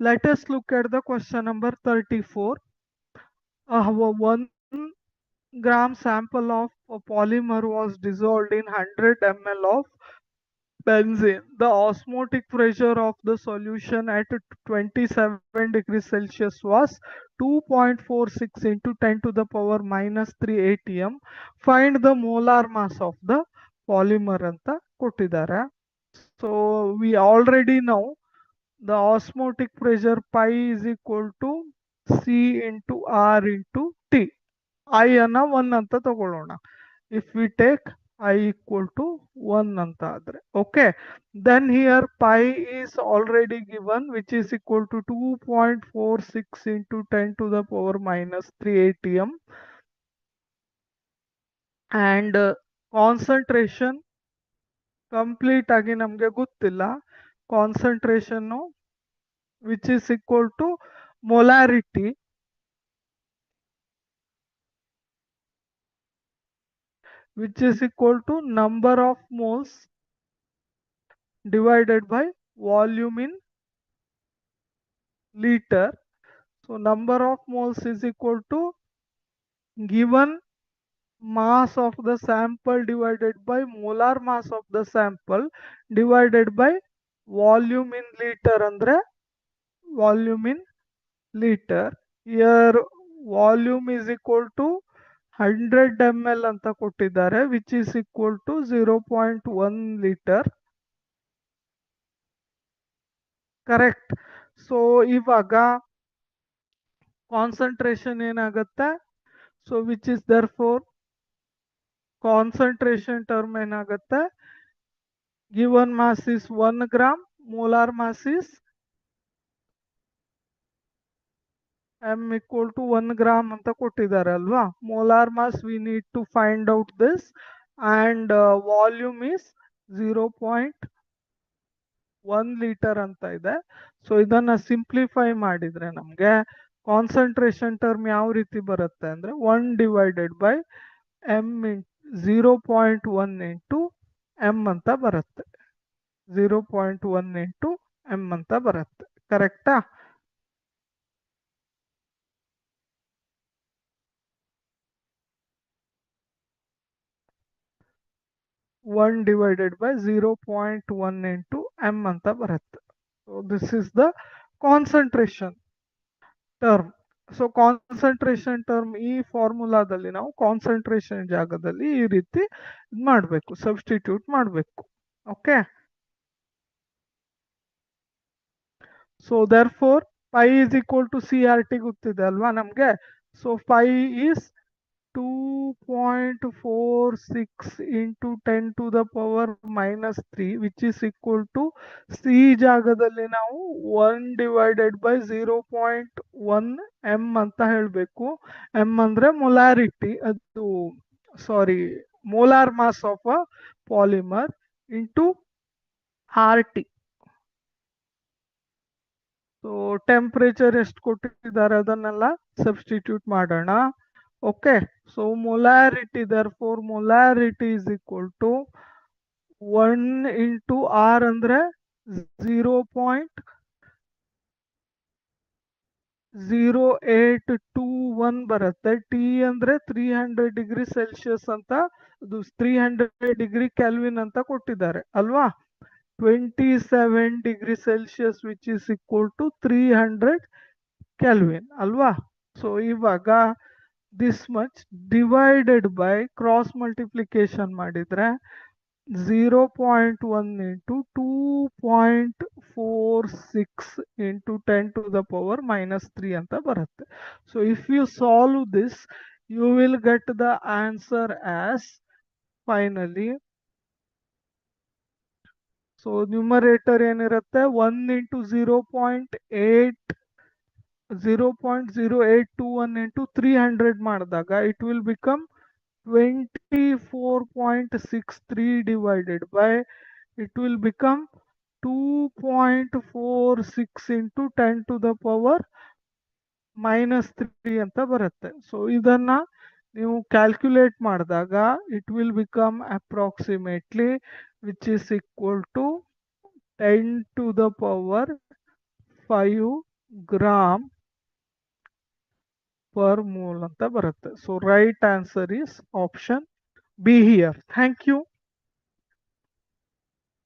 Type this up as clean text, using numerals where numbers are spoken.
Let us look at the question number 34. A 1 gram sample of a polymer was dissolved in 100 ml of benzene. The osmotic pressure of the solution at 27 degrees Celsius was 2.46 into 10 to the power minus 3 atm. Find the molar mass of the polymer ಅಂತ ಕೊಟ್ಟಿದ್ದಾರೆ. So we already know the osmotic pressure pi is equal to C into R into T. I ಅನ್ನ 1 ಅಂತ ತಗೊಳ್ಳೋಣ. If we take I equal to 1 ಅಂತ ಆದ್ರೆ, okay, then here pi is already given, which is equal to 2.46 into 10 to the power minus 3 atm, and concentration complete ಆಗಿ ನಮಗೆ ಗೊತ್ತಿಲ್ಲ. Concentration which is equal to molarity, which is equal to number of moles divided by volume in liter. So number of moles is equal to given mass of the sample divided by molar mass of the sample divided by volume in liter andre volume in liter. Here volume is equal to 100 ml ಅಂತ ಕೊಟ್ಟಿದ್ದಾರೆ, which is equal to 0.1 liter. Correct. So ಇವಾಗ concentration ಏನಾಗುತ್ತೆ? So which is there for concentration term ಏನಾಗುತ್ತೆ? Given mass is 1 gram, molar mass is m equal to 1 gram ಅಂತ ಕೊಟ್ಟಿದ್ದಾರೆ ಅಲ್ವಾ? Molar mass we need to find out this, and volume is 0.1 litre ಅಂತ ಇದೆ. So ಇದನ್ನ simplify ಮಾಡಿದ್ರೆ ನಮ್ಗೆ concentration term ಯಾವ ರೀತಿ ಬರುತ್ತೆ ಅಂದ್ರೆ 1 divided by m 0.1 into m ಅಂತ ಬರುತ್ತೆ. 0.1 ಇಂಟು m ಅಂತ ಬರುತ್ತೆ. ಕರೆಕ್ಟಾ? One divided by 0.1 into m ಅಂತ ಬರುತ್ತೆ. So this is the concentration term. So concentration term ಈ ಫಾರ್ಮುಲಾದಲ್ಲಿ ನಾವು ಕಾನ್ಸಂಟ್ರೇಷನ್ ಜಾಗದಲ್ಲಿ ಈ ರೀತಿ ಮಾಡಬೇಕು, ಸಬ್ಸ್ಟಿಟ್ಯೂಟ್ ಮಾಡಬೇಕು. Okay. So therefore pi is equal to C R T ಗೊತ್ತಿದೆ ಅಲ್ವಾ ನಮ್ಗೆ? So pi is 2.46 into 10 to the power minus 3, which is equal to C ಜಾಗದಲ್ಲಿ ನಾವು 1 divided by 0.1 m ಅಂತ ಹೇಳಬೇಕು. m ಅಂದ್ರೆ ಮೊಲಾರಿಟಿ, ಅದು sorry molar mass of a polymer into R T. So temperature ಎಷ್ಟು ಕೊಟ್ಟಿದ್ದಾರೆ ಅದನ್ನೆಲ್ಲ ಸಬ್ಸ್ಟಿಟ್ಯೂಟ್ ಮಾಡೋಣ. Okay, so molarity, therefore molarity is equal to 1 into R andre 0.0821 ಬರುತ್ತೆ. ಟಿ ಅಂದ್ರೆ 300 ಡಿಗ್ರಿ ಸೆಲ್ಸಿಯಸ್ ಅಂತ, ಅದು 300 ಡಿಗ್ರಿ ಕೆಲ್ವಿನ್ ಅಂತ ಕೊಟ್ಟಿದ್ದಾರೆ ಅಲ್ವಾ? 27 degree Celsius which is equal to 300 kelvin ಅಲ್ವಾ? ಸೊ ಇವಾಗ this much divided by cross multiplication ಮಾಡಿದ್ರೆ 0.1 into 2.46 into 10 to the power minus 3 ಅಂತ ಬರುತ್ತೆ. So if you solve this, you will get the answer as finally, so numerator ಏನಿರುತ್ತೆ 1 into 0.0821 into 300 ಮಾಡಿದಾಗ it will become 24.63 divided by, it will become 2.46 into 10 to the power minus 3 ಅಂತ ಬರುತ್ತೆ. So ಇದನ್ನ ನೀವು calculate ಮಾಡಿದಾಗ it will become approximately, which is equal to 10 to the power 5 gram per mole ಅಂತ ಬರುತ್ತೆ. So right answer is option B here. Thank you.